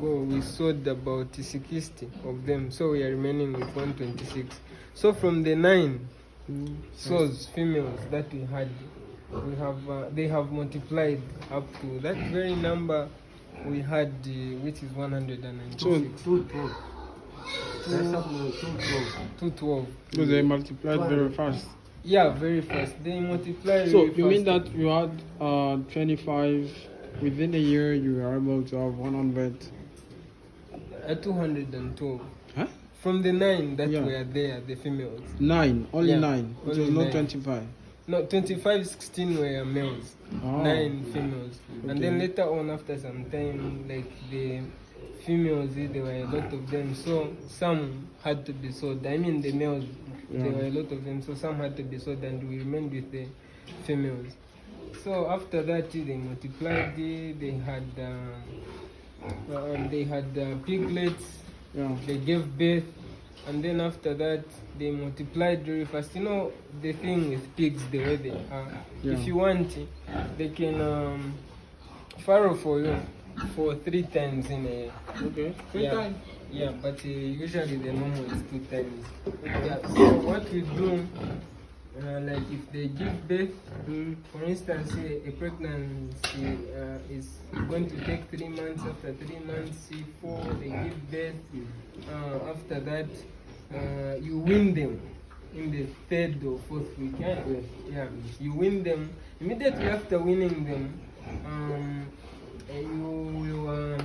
We sold about 60 of them, so we are remaining with 126. So from the 9 sows, females that we had, we have they have multiplied up to that very number we had, which is 196. So 212. 212. So they multiplied very fast. Yeah, very fast. They multiply. So really you mean fast. that you had 25 within a year, you were able to have 100? 212. Huh? From the 9 that Yeah. were there, the females. 9, only Yeah, 9. It only was not 9. 25. No, 25, 16 were males, Oh. 9 females. And Okay. then later on, after some time, like the females, there were a lot of them. So some had to be sold. I mean, the males, there Yeah. were a lot of them. So some had to be sold, and we remained with the females. So after that, they multiplied. They had piglets. Yeah. They gave birth, and then after that they multiplied very fast. You know the thing with pigs, the way they are. Yeah. If you want, they can farrow for you for 3 times in a year. Okay. Three Yeah. times. Yeah, but usually the normal is 2 times. Yeah. So what we do, like if they give birth, for instance, a pregnancy is going to take 3 months. After 3 months, 4, they give birth. After that, you win them in the 3rd or 4th week. Yeah, you win them. Immediately after winning them, you will.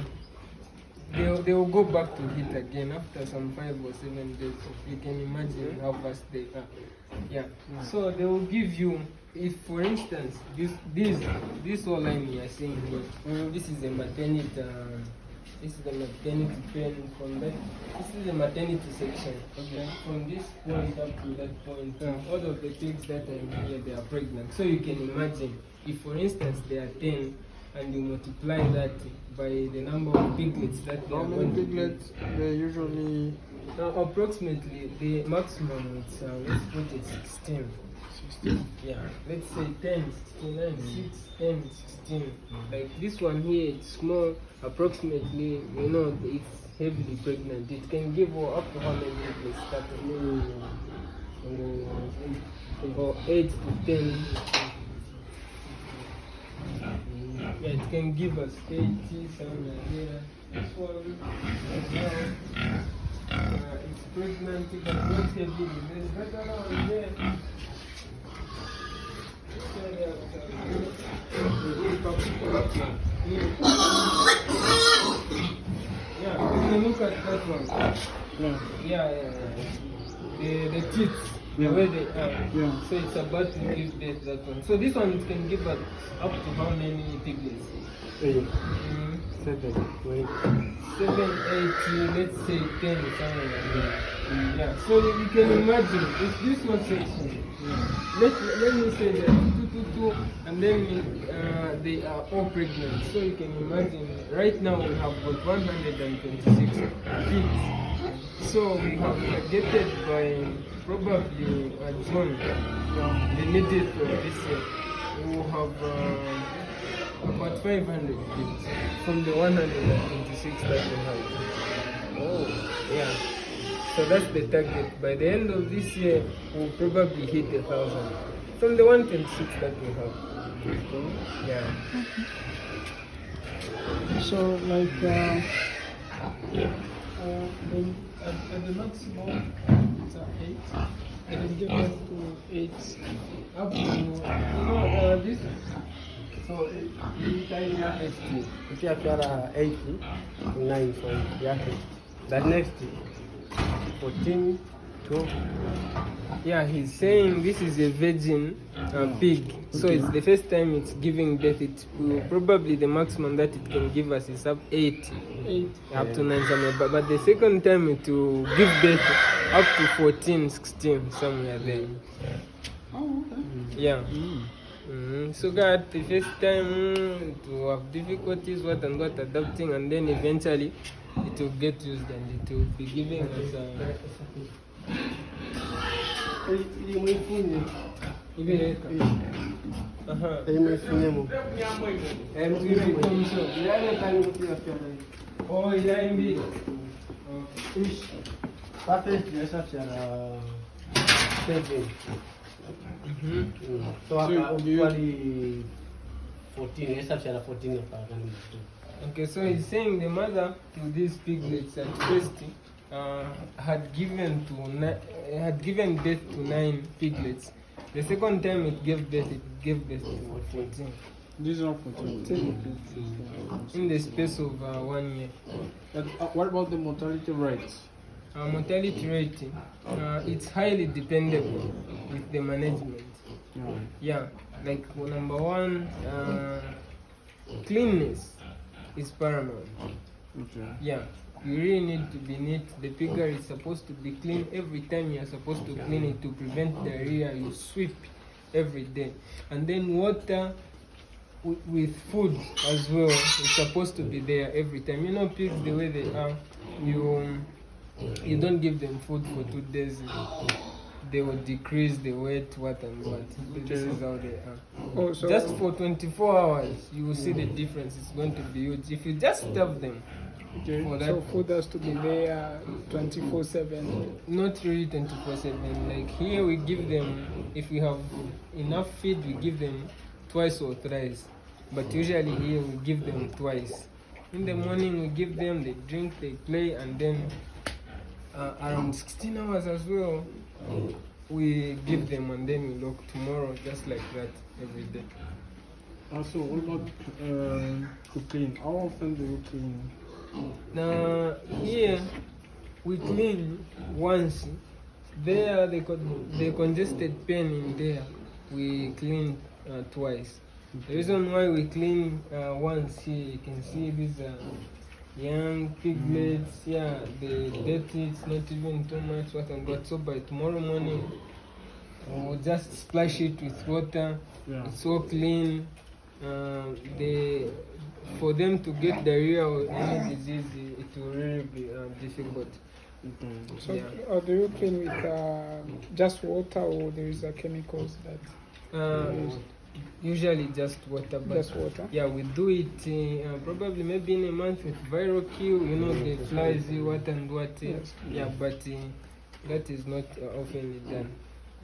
They will go back to heat again after some 5 or 7 days. You can imagine how fast they are. Yeah. So they will give you, if for instance, this whole line you are seeing here, this is a maternity. This is the maternity pen from that. This is the maternity section. Okay. From this point up to that point, all of the pigs that are here, they are pregnant. So you can imagine, if for instance they are 10, and you multiply that by the number of piglets that they How are many going to piglets they usually? approximately the maximum is let's put it 16. 16. Yeah, let's say 10, 69, 6, 10, 16. Like this one here, it's small. Approximately, you know, it's heavily pregnant. It can give up to how many piglets? Or 8 to 10. Yeah, it can give us 80, somewhere there. This one, it's pregnant, it can not heavily. There's better one there. Yeah, you can look at that one. Yeah. The teeth, the way they are. Yeah. So it's about to give birth, that one. So this one it can give us up to how many piglets? 8, Mm, 7, 8. 7, 8, let's say 10, something like that. Yeah. So you can imagine if this one section. Let me say that 2, and then they are all pregnant. So you can imagine right now we have got 126 pigs. So we have targeted by probably June, the middle of this year. We will have about 500 pigs from the 126 that we have. Oh, yeah. So that's the target. By the end of this year, we'll probably hit 1,000 from the 126 that we have. Yeah. So like at the maximum it's 8. I can give us to 8. Up to, this. So, hii time ya 80, ukiafiara 80, 9 so ya 50. The next 14, 12. Yeah, he's saying this is a virgin pig. So it's the first time it's giving birth. It will probably the maximum that it can give us is up 8. 8. Up to 9 somewhere. But the second time it will give birth up to 14, 16, somewhere there. Oh, okay. Yeah. So God, the first time to have difficulties, what adapting, and then eventually it will get used and it will be giving us Oh, yeah, indeed. Ish. Perfect, yes, after 7. So, actually 14, yes, after 14 of our animal. Okay, so he's saying the mother to these piglets at first had given birth to 9 piglets. The second time it gave birth to 14 These are 14. in the space of 1 year. But, what about the mortality rate? Mortality rate, it's highly dependable with the management. Yeah. Yeah, like number one, cleanness is paramount. Okay. Yeah, you really need to be neat. The piggery is supposed to be clean every time. You're supposed to clean it to prevent diarrhea. You sweep every day, and then water with food as well is supposed to be there every time. You know, pigs the way they are, you don't give them food for 2 days. They will decrease the weight, what and what. This is how they are. Oh, so Just for 24 hours, you will see the difference. It's going to be huge. If you just stuff them Okay. for that, so food has to be there 24/7. not really 24/7. Like here, we give them, if we have enough feed, we give them twice or thrice. But usually here, we give them twice. In the morning, we give them, they drink, they play, and then around 16 hours as well, we give them, and then we look tomorrow, just like that, every day. Also, what about to clean? How often do you clean? Now here we clean once. There the congested pen in there we clean twice. The reason why we clean once here, you can see these young piglets. Yeah, the dirty. It's not even too much what and what. So by tomorrow morning we'll just splash it with water. Yeah. It's so clean. For them to get diarrhea or any disease, it will really be difficult. Okay. So Yeah. do you clean with just water, or there is chemicals that Usually just water, but just water? yeah, we do it probably maybe in a month with viral kill, you know, the flies, what and what. Yes. Yeah, but that is not often done.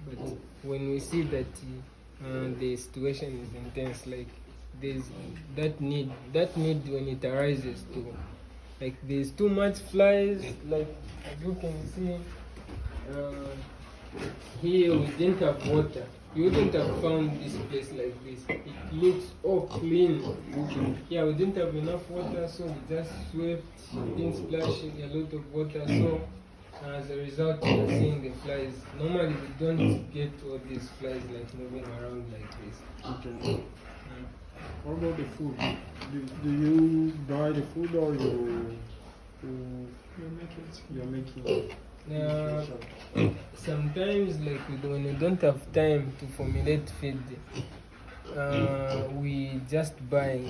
But when we see that the situation is intense, like there's that need when it arises to, like there's too much flies, like as you can see here we didn't have water. You wouldn't have found this place like this. It looks all clean. Yeah, we didn't have enough water, so we just swept, didn't splash a lot of water. So as a result, you're seeing the flies. Normally, we don't get all these flies like moving around like this. Okay. What about the food? Do you buy the food or you're making it? Sometimes, like when we don't have time to formulate feed, we just buy,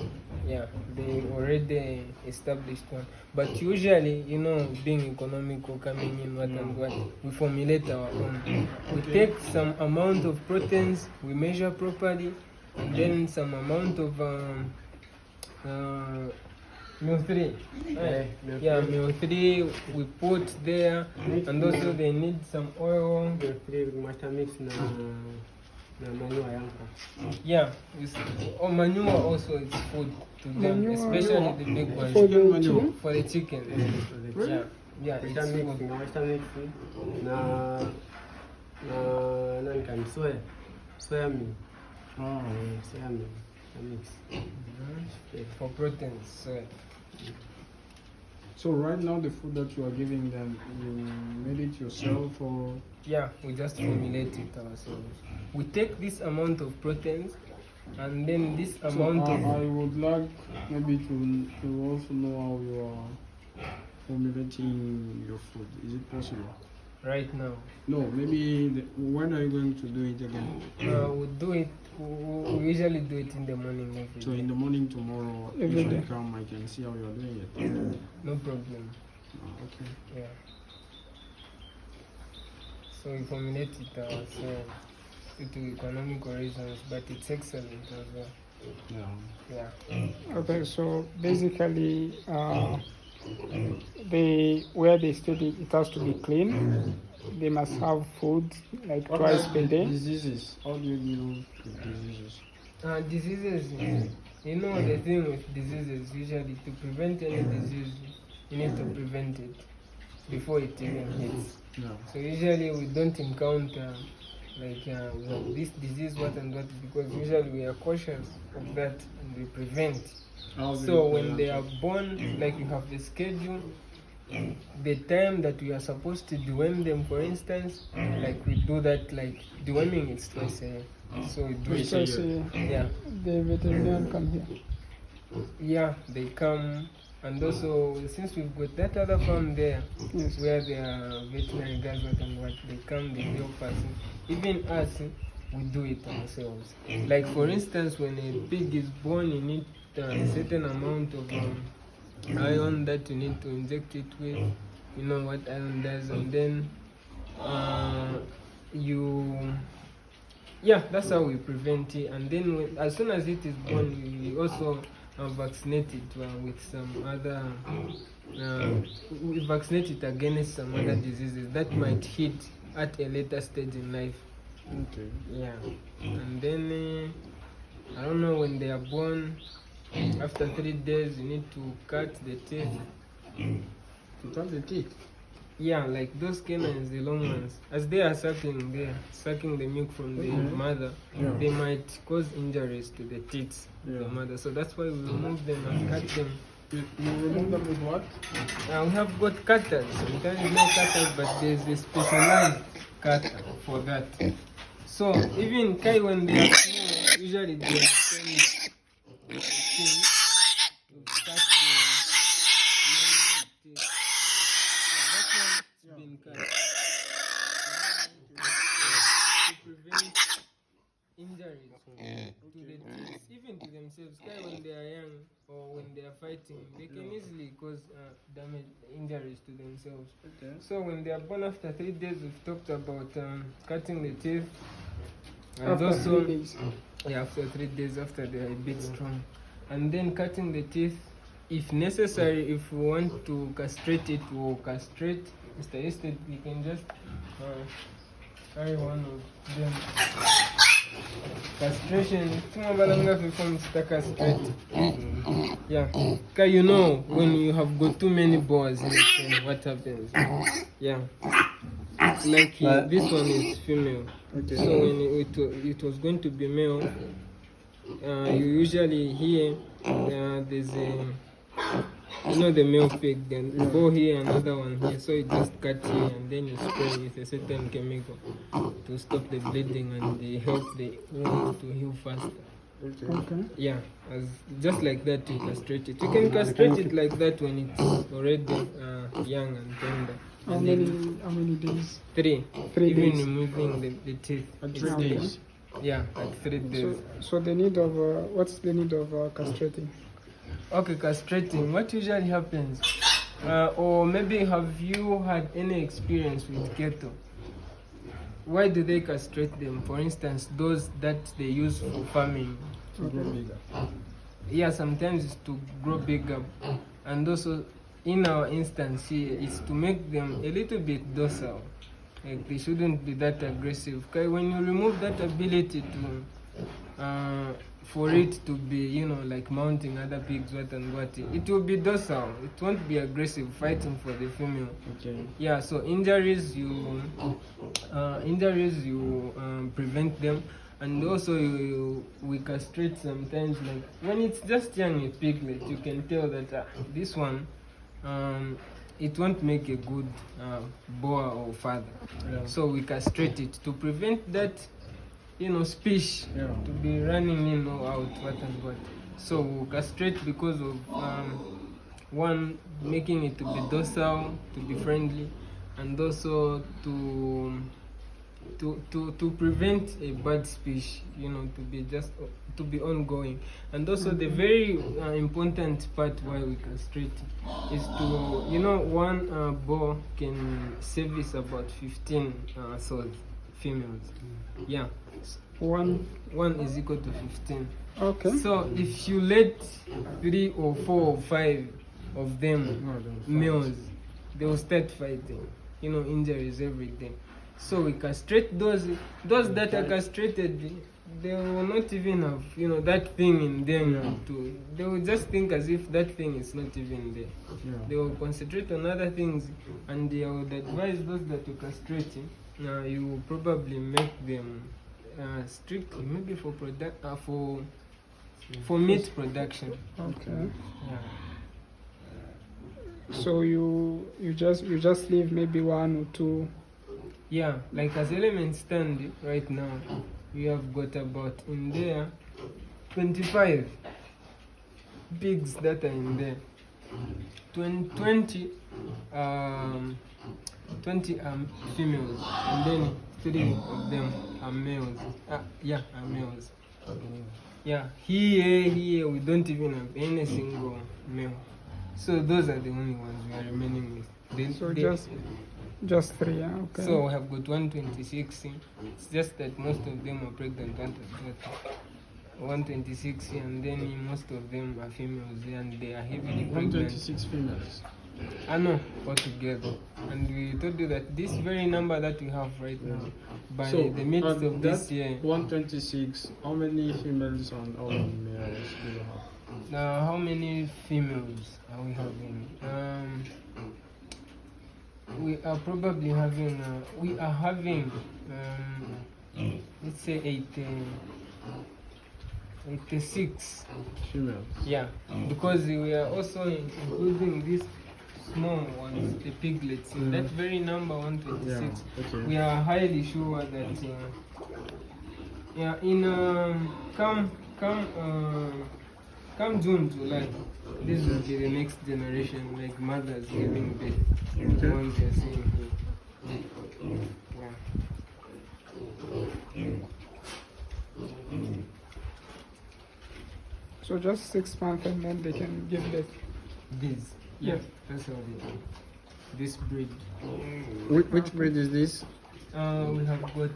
yeah, the already established one. But usually, you know, being economical, coming in what and what, we formulate our own. We take some amount of proteins, we measure properly, and then some amount of meal 3. Right. Yeah, meal 3 we put there, and also they need some oil. Mix na manure yangu. Yeah, manure also is food to them, Manure, especially the big ones. For the Manure. chicken? For the chicken. Yeah, yeah, it's Vitamix food. na vitamix na nani kan soya meal. Ah. Soya meal. Vitamix. For proteins. So right now the food that you are giving them, you made it yourself or? Yeah, we just formulate it ourselves. We take this amount of proteins, and then this So amount of I would like maybe to also know how you are formulating your food. Is it possible? right now. No, maybe when are you going to do it again? We do it. We usually do it in the morning every So day. in the morning tomorrow, Every if day. I come, I can see how you are doing it. No problem. Okay. Yeah. So we formulate it ourselves due to economical reasons, but it's excellent as well. Yeah. Yeah. Okay, so basically, where they stay, it has to be clean. They must have food like What twice about per day. diseases? How do you deal with diseases? Diseases, you know, the thing with diseases, usually to prevent any disease, you need to prevent it before it even hits. Yeah. So usually we don't encounter like we have this disease, what and what, because usually we are cautious of that and we prevent. How do So you when they are prevent born, like you have the schedule, the time that we are supposed to deworm them, for instance, like we do that, like deworming is twice a year. So we do it. Because Yeah, the veterinarian come here. yeah, they come, and also since we've got that other farm there, Yes. where there are veterinary guys, what and what, they come, they help us. Even us, we do it ourselves. Like for instance, when a pig is born, you need a certain amount of iron that you need to inject it with. You know what iron does, and then that's how we prevent it. And then as soon as it is born, we also vaccinate it with some other. We vaccinate it against some other diseases that might hit at a later stage in life. Okay. Yeah, and then I don't know, when they are born, after 3 days, you need to cut the teeth. To cut the teeth. Yeah, like those canines, the long ones, as they are sucking the milk from the mother, Yeah. they might cause injuries to the teeth of the Yeah. mother. So that's why we remove them and cut them. You remove them with what? We have got cutters. Sometimes no cutters, but there's a specialized cutter for that. So even when they are small, usually they are sent to cut the teeth. That one's been cut. To prevent injuries to the teeth, even to themselves. When they are young or when they are fighting, they can easily cause damage, injuries to themselves. Okay. So when they are born after 3 days, we've talked about cutting the teeth. And After also, 3 days. yeah, after 3 days, after they are a bit strong. And then cutting the teeth, if necessary, if we want to castrate it, we'll castrate. Mr. Estate, we can just carry one of them. Castration. Yeah. Because you know, when you have got too many boars, what happens? Yeah. Like this one is female. Okay. So when it was going to be male, you usually hear there's the male pig, then you go here, another one here, so you just cut here and then you spray with a certain chemical to stop the bleeding and they help the wound to heal faster. Okay. Okay. Yeah, just like that you castrate it. You can castrate it like that when it's already young and tender. How And many then days? 3. 3 Even days. removing the teeth. At It's 3 3. days. Yeah, at 3 days. So the need of what's the need of castrating? Okay, castrating. What usually happens? Or maybe have you had any experience with cattle? Why do they castrate them? For instance, those that they use for farming. To grow bigger. Yeah, sometimes it's to grow bigger. And also, in our instance here, it's to make them a little bit docile. Like they shouldn't be that aggressive. Okay, when you remove that ability to for it to be, like mounting other pigs, what and what, it will be docile. It won't be aggressive, fighting for the female. Okay. Yeah, so injuries you prevent them, and also we castrate sometimes. Like when it's just young, a piglet, you can tell that this one, it won't make a good boar or father. Yeah. So we castrate it to prevent that, speech Yeah. to be running in or out, what and what. So we'll castrate because of one, making it to be docile, to be friendly, and also to prevent a bad speech, to be ongoing. And also the very important part why we castrate is to, one boar can service about 15 souls, females. Yeah, One. one is equal to 15. Okay. So if you let 3 or 4 or 5 of them, No, don't fight. males, they will start fighting. Injuries every day. So we castrate those that are castrated. They will not even have that thing in them. They will just think as if that thing is not even there. They will concentrate on other things, and I would advise those that you castrating. You will probably make them strictly maybe for meat production. Okay. Yeah. So you just leave maybe 1 or 2. Yeah, like as Element stand right now, we have got about in there 25 pigs that are in there. 20 females, and then 3 of them are males. Are males. Yeah, here we don't even have any single male. So those are the only ones we are remaining with. So just 3, yeah, okay. So we have got 126. It's just that most of them are pregnant. 126, and then most of them are females, and they are heavily pregnant. 126 females. I know, altogether. And we told you that this very number that we have right now, by So, the midst of this year, 126, how many females and how many males do you have? now how many females are we having? We are probably having, let's say 86. Females. Yeah, because we are also including these small ones, the piglets, in that very number 126. Yeah, okay. We are highly sure that come June, July, this will be the next generation, like mothers giving birth. The ones we are seeing here. So just 6 months and then they can give birth. This, yes, that's how they do. This breed. Which breed is this? We have got.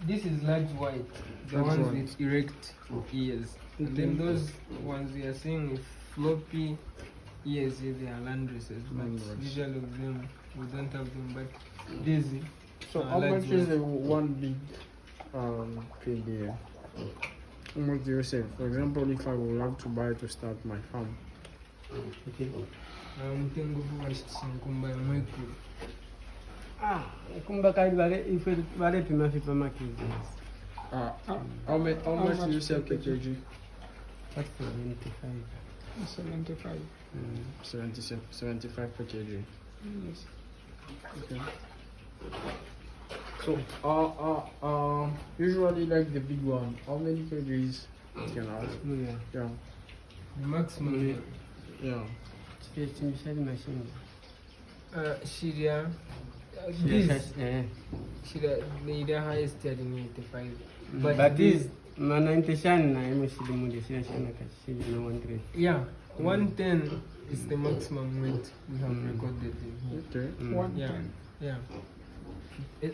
This is large white, the Large ones white. with erect ears. And then those ones we are seeing with floppy ears, they are landraces. But Landrace. usually of them, we don't have them. But these. So how large much is ones. the one big pig here? How much do you save? For example, if I would like to buy to start my farm. Mutengo kumba ya mwekulu. Kumba kali wale pima supermarket. How much do you sell per kg? That's 75. 75. 75 per kg. Yes. Okay. So, usually like the big one, how many kgs can I ask? Yeah. Yeah. The maximum. Yeah. Machine. Shiria. Yes. Shiria, the highest are in 85. But this, mananteshana na imo shili moja sina shana kashili na 100. Yeah, 110 is the maximum weight we have recorded in here. Okay. 110. Yeah.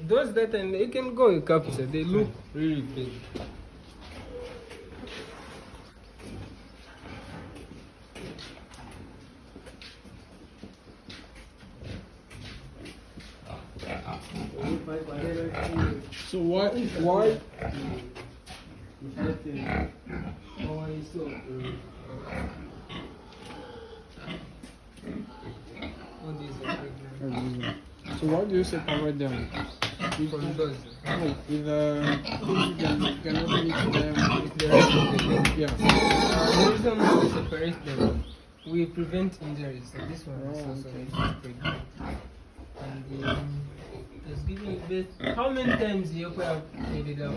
Those that you can go you capture, they look really big. So why All these are pregnant. so why do you separate them? From those. No, with you cannot mix them. With the rest of the leg. Yeah. The reason why we separate them, we prevent injuries. So this one is Oh, also okay. pregnant. And it's giving birth. How many times you have made it out?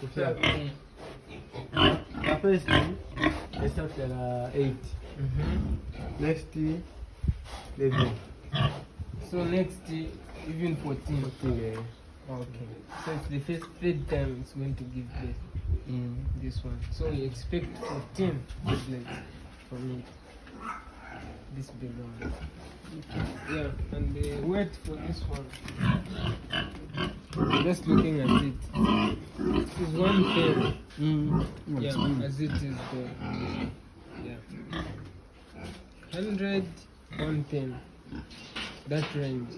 The first thing, I started 8. Next thing, 11. So next year, even 14. 14. Okay. So it's the third time it's going to give birth. This one. So we expect 14 piglets from it. This big one. Yeah, and the weight for this one. Just looking at it. This is 110. Yeah, as it is there. Yeah. 100, 110. That range.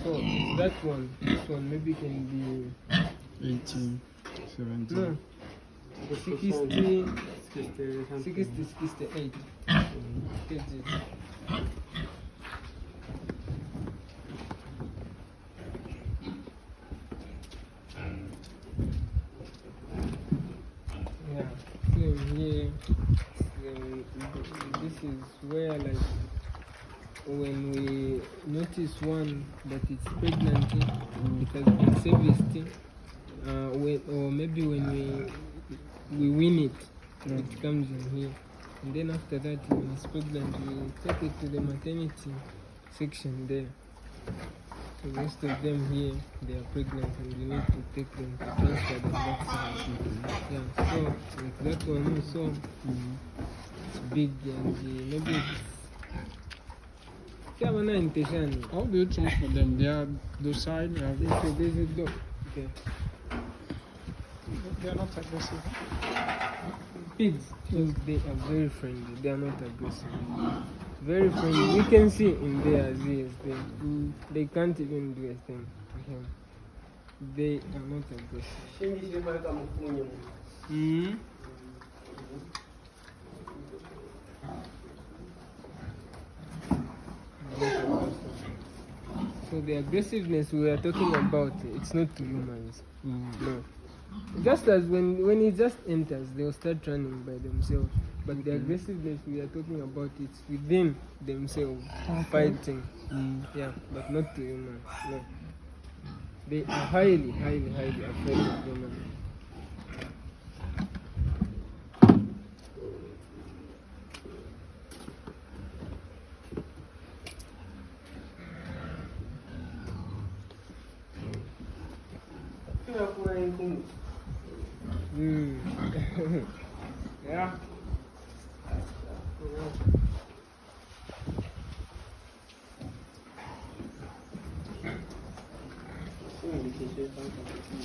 So that one, this one maybe can be 80, 70. no 60, 68 kgs. Yeah, so here this is where, like, when we notice one that it's pregnant, it has been serviced, or maybe when we win it, it comes in here, and then after that, when it's pregnant, we take it to the maternity section there. The rest of them here, they are pregnant, and we need to take them to transfer them that side. Yeah, so like that one also, it's big, and maybe it's How do you transfer them? They are docile? there's a dog. Okay. They are not aggressive. Pigs, they are very friendly. They are not aggressive. Very friendly. You can see in their ears. They can't even do a thing to him. They are not aggressive. So the aggressiveness we are talking about, it's not to humans. No. Just as when it just enters, they'll start running by themselves. But the aggressiveness we are talking about, it's within themselves, fighting. Yeah, but not to humans. No. They are highly, highly, highly afraid of humans. Yeah.